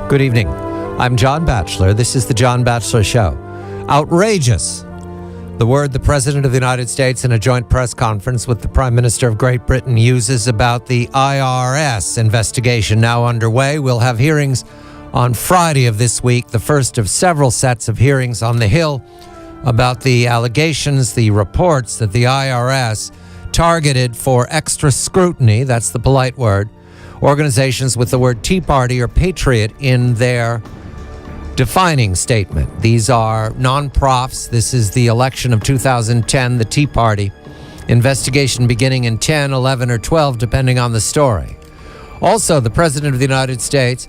Good evening. I'm John Batchelor. This is the John Batchelor Show. Outrageous. The word the President of the United States in a joint press conference with the Prime Minister of Great Britain uses about the IRS investigation now underway. We'll have hearings on Friday of this week, the first of several sets of hearings on the Hill about the allegations, the reports that the IRS targeted for extra scrutiny, that's the polite word, organizations with the word Tea Party or Patriot in their defining statement. These are non-profs. This is the election of 2010, the Tea Party. Investigation beginning in 10, 11, or 12, depending on the story. Also, the President of the United States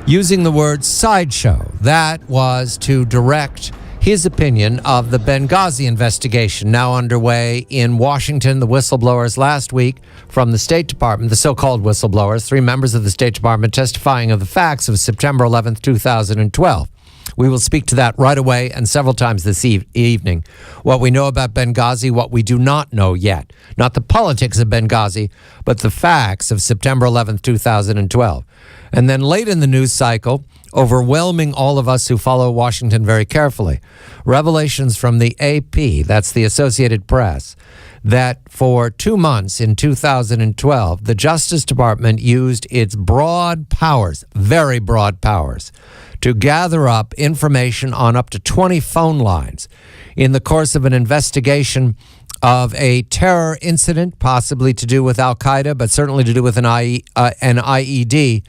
using the word sideshow. That was to direct his opinion of the Benghazi investigation now underway in Washington. The whistleblowers last week from the State Department, the so-called whistleblowers, 3 members of the State Department testifying of the facts of September 11th, 2012. We will speak to that right away and several times this evening. What we know about Benghazi, what we do not know yet. Not the politics of Benghazi, but the facts of September 11th, 2012. And then late in the news cycle, overwhelming all of us who follow Washington very carefully, revelations from the AP, that's the Associated Press, that for 2 months in 2012, the Justice Department used its broad powers, very broad powers, to gather up information on up to 20 phone lines in the course of an investigation of a terror incident, possibly to do with Al-Qaeda, but certainly to do with an IED.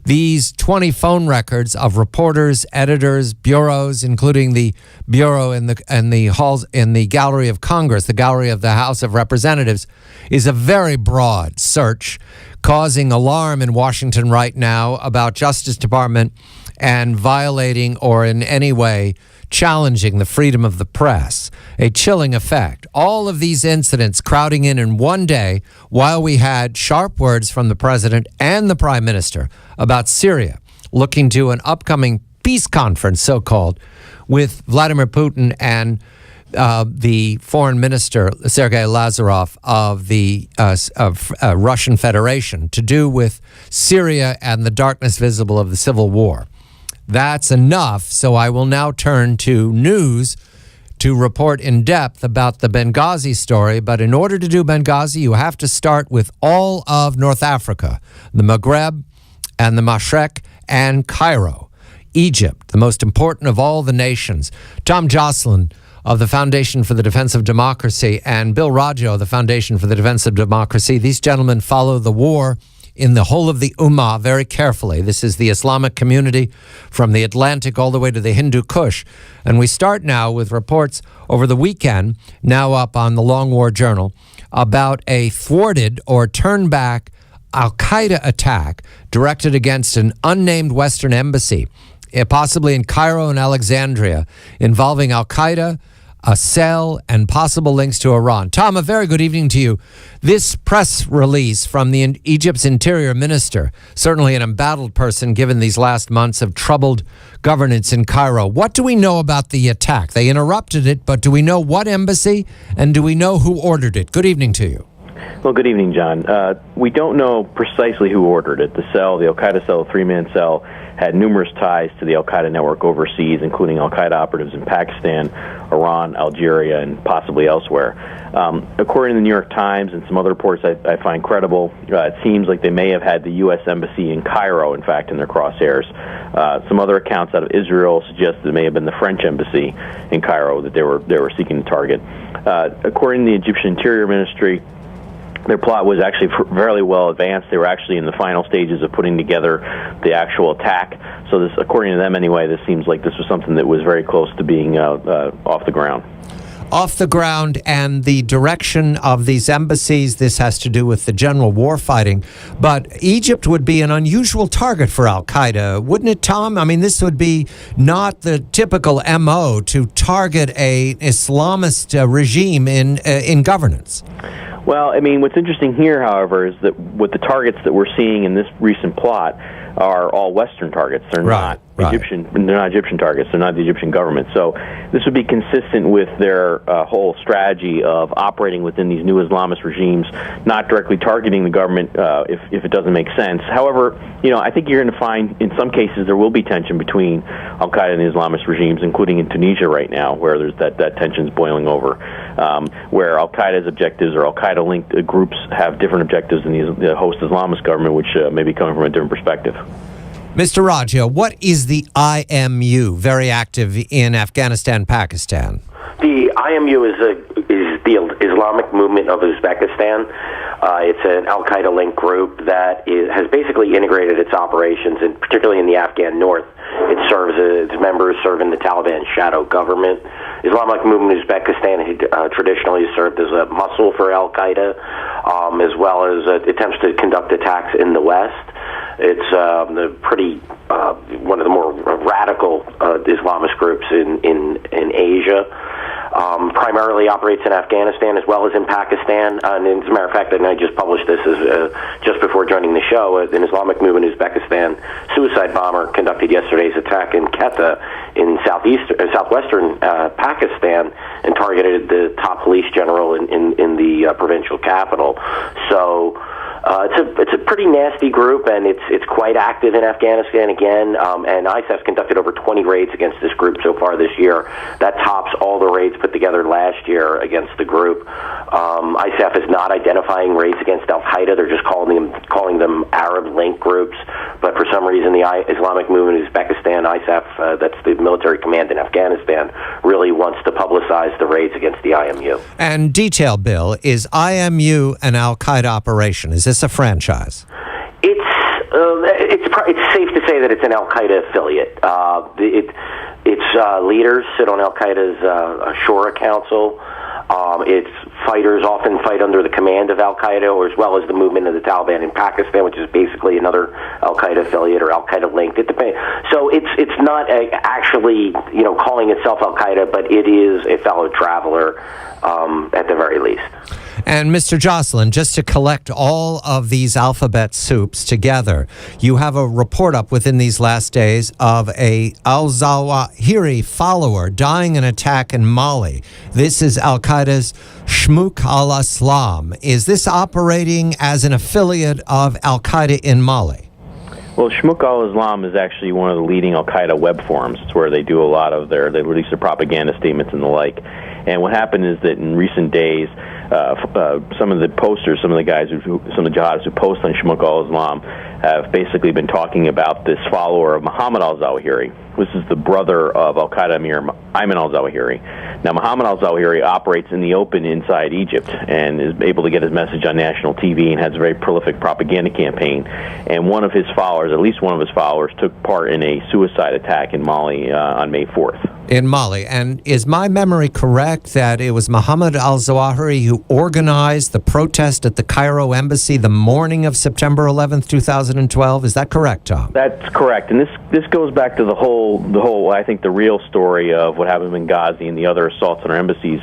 These 20 phone records of reporters, editors, bureaus, including the bureau in the halls in the Gallery of Congress, the Gallery of the House of Representatives, is a very broad search, causing alarm in Washington right now about Justice Department and violating or in any way challenging the freedom of the press. A chilling effect. All of these incidents crowding in one day while we had sharp words from the president and the prime minister about Syria, looking to an upcoming peace conference, so-called, with Vladimir Putin and the foreign minister, Sergei Lazarev, of the Russian Federation, to do with Syria and the darkness visible of the civil war. That's enough, so I will now turn to news to report in depth about the Benghazi story. But in order to do Benghazi, you have to start with all of North Africa, the Maghreb and the Mashrek and Cairo, Egypt, the most important of all the nations. Tom Joscelyn of the Foundation for the Defense of Democracy and Bill Roggio of the Foundation for the Defense of Democracy. These gentlemen follow the war in the whole of the Ummah very carefully. This is the Islamic community from the Atlantic all the way to the Hindu Kush. And we start now with reports over the weekend, now up on the Long War Journal, about a thwarted or turned back Al-Qaeda attack directed against an unnamed Western embassy, possibly in Cairo and Alexandria, involving Al-Qaeda, a cell, and possible links to Iran. Tom, a very good evening to you. This press release from Egypt's interior minister, certainly an embattled person given these last months of troubled governance in Cairo. What do we know about the attack? They interrupted it, but do we know what embassy, and do we know who ordered it? Good evening to you. Well, good evening, John. We don't know precisely who ordered it. The cell, the Al-Qaeda cell, a 3-man cell, had numerous ties to the Al-Qaeda network overseas, including Al-Qaeda operatives in Pakistan, Iran, Algeria, and possibly elsewhere. According to the New York Times and some other reports I find credible, it seems like they may have had the U.S. Embassy in Cairo, in fact, in their crosshairs. Some other accounts out of Israel suggest that it may have been the French Embassy in Cairo that they were seeking to target. According to the Egyptian Interior Ministry, their plot was actually fairly well advanced. They were actually in the final stages of putting together the actual attack. So this, according to them anyway, this seems like this was something that was very close to being off the ground. Off the ground, and the direction of these embassies, this has to do with the general war fighting. But Egypt would be an unusual target for Al-Qaeda, wouldn't it, Tom? I mean, this would be not the typical MO to target an Islamist regime in governance. Well, I mean, what's interesting here, however, is that with the targets that we're seeing in this recent plot, are all Western targets. They're not Egyptian. They're not Egyptian targets. They're not the Egyptian government. So this would be consistent with their whole strategy of operating within these new Islamist regimes, not directly targeting the government if it doesn't make sense. However, I think you're going to find in some cases there will be tension between Al Qaeda and the Islamist regimes, including in Tunisia right now, where there's that tension's boiling over, where Al Qaeda's objectives or Al Qaeda linked groups have different objectives than the host Islamist government, which may be coming from a different perspective. Mr. Roggio, what is the IMU, very active in Afghanistan, Pakistan? The IMU is the Islamic Movement of Uzbekistan. It's an al-Qaeda-linked group that has basically integrated its operations, and particularly in the Afghan north. Its members serve in the Taliban shadow government. Islamic Movement Uzbekistan traditionally served as a muscle for al-Qaeda, as well as attempts to conduct attacks in the West. It's one of the more radical Islamist groups in Asia. Primarily operates in Afghanistan as well as in Pakistan. And as a matter of fact, and I just published this just before joining the show, an Islamic Movement Uzbekistan suicide bomber conducted yesterday's attack in Quetta in southwestern Pakistan and targeted the top police general in the provincial capital. So it's a pretty nasty group, and it's quite active in Afghanistan again. And ISAF's conducted over 20 raids against this group so far this year. That tops all the raids put together last year against the group. ISAF is not identifying raids against Al Qaeda; they're just calling them Arab-linked groups. But for some reason, the Islamic Movement Uzbekistan, ISAF, that's the military command in Afghanistan, really wants to publicize the raids against the IMU. And detail, Bill, is IMU an Al Qaeda operation? Is this a franchise? It's safe to say that it's an Al Qaeda affiliate. Its leaders sit on Al Qaeda's Shura Council. Its fighters often fight under the command of Al Qaeda, or as well as the movement of the Taliban in Pakistan, which is basically another Al Qaeda affiliate or Al Qaeda linked. It depends. So it's not actually calling itself Al Qaeda, but it is a fellow traveler at the very least. And Mr. Joscelyn, just to collect all of these alphabet soups together, you have a report up within these last days of a al-Zawahiri follower dying in an attack in Mali. This is Al-Qaeda's Shmouk al-Islam. Is this operating as an affiliate of Al-Qaeda in Mali? Well, Shmouk al-Islam is actually one of the leading Al-Qaeda web forums. It's where they do a lot of they release their propaganda statements and the like. And what happened is that in recent days, some of the posters, some of the jihadists who post on Shmouk al-Islam have basically been talking about this follower of Muhammad al-Zawahiri. This is the brother of Al-Qaeda Emir Ayman al-Zawahiri. Now, Muhammad al-Zawahiri operates in the open inside Egypt and is able to get his message on national TV and has a very prolific propaganda campaign. And one of his followers, at least one of his followers, took part in a suicide attack in Mali on May 4th. In Mali. And is my memory correct that it was Muhammad al-Zawahiri who organized the protest at the Cairo embassy the morning of September 11th, 2012? Is that correct, Tom? That's correct. And this goes back to the whole, I think the real story of what happened in Benghazi and the other assaults on our embassies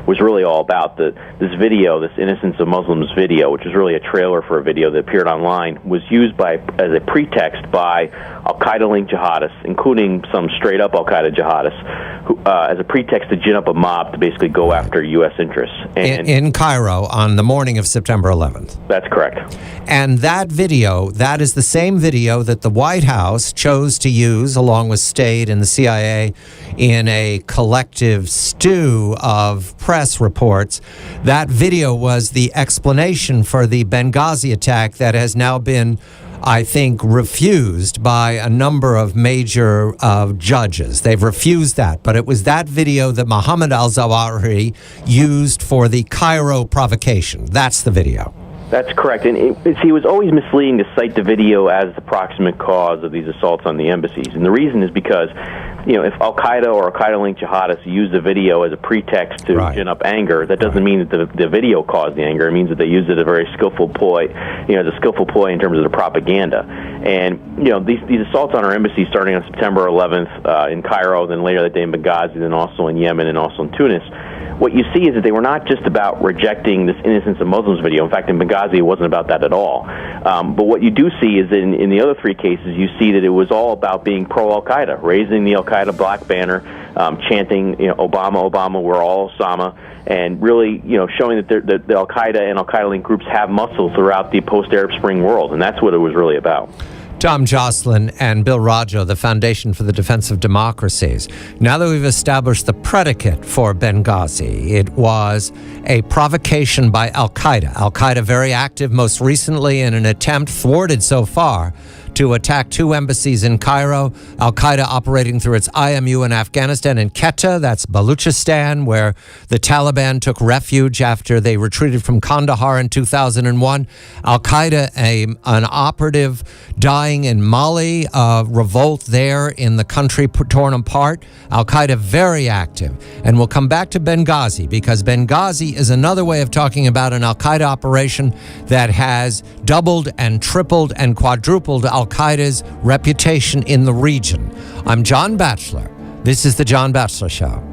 was really all about this video, this Innocence of Muslims video, which is really a trailer for a video that appeared online, was used as a pretext by Al-Qaeda-linked jihadists, including some straight-up Al-Qaeda jihadists, who, as a pretext to gin up a mob to basically go after U.S. interests. And in Cairo on the morning of September 11th. That's correct. And that video, that is the same video that the White House chose to use, along with State and the CIA, in a collective stew of press reports. That video was the explanation for the Benghazi attack that has now been, I think, refused by a number of major judges. They've refused that. But it was that video that Muhammad al-Zawahiri used for the Cairo provocation. That's the video. That's correct. And he was always misleading to cite the video as the proximate cause of these assaults on the embassies. And the reason is because, if Al-Qaeda or Al-Qaeda-linked jihadists use the video as a pretext to gin up anger, that doesn't mean that the video caused the anger. It means that they used it as a very skillful ploy, as a skillful ploy in terms of the propaganda. And, these assaults on our embassy starting on September 11th in Cairo, then later that day in Benghazi, then also in Yemen and also in Tunis, what you see is that they were not just about rejecting this Innocence of Muslims video. In fact, in Benghazi, it wasn't about that at all. But what you do see is in the other three cases, you see that it was all about being pro-Al-Qaeda, raising the Al-Qaeda black banner, chanting, Obama, Obama, we're all Osama, and really, showing that the Al-Qaeda and Al-Qaeda-linked groups have muscle throughout the post-Arab Spring world, and that's what it was really about. Tom Joscelyn and Bill Roggio, the Foundation for the Defense of Democracies. Now that we've established the predicate for Benghazi, it was a provocation by Al-Qaeda. Al-Qaeda very active most recently in an attempt, thwarted so far, to attack two embassies in Cairo. Al-Qaeda operating through its IMU in Afghanistan and Quetta, that's Baluchistan, where the Taliban took refuge after they retreated from Kandahar in 2001. Al-Qaeda, an operative dying in Mali, revolt there in the country torn apart. Al-Qaeda very active. And we'll come back to Benghazi, because Benghazi is another way of talking about an Al-Qaeda operation that has doubled and tripled and quadrupled Al-Qaeda's reputation in the region. I'm John Batchelor. This is The John Batchelor Show.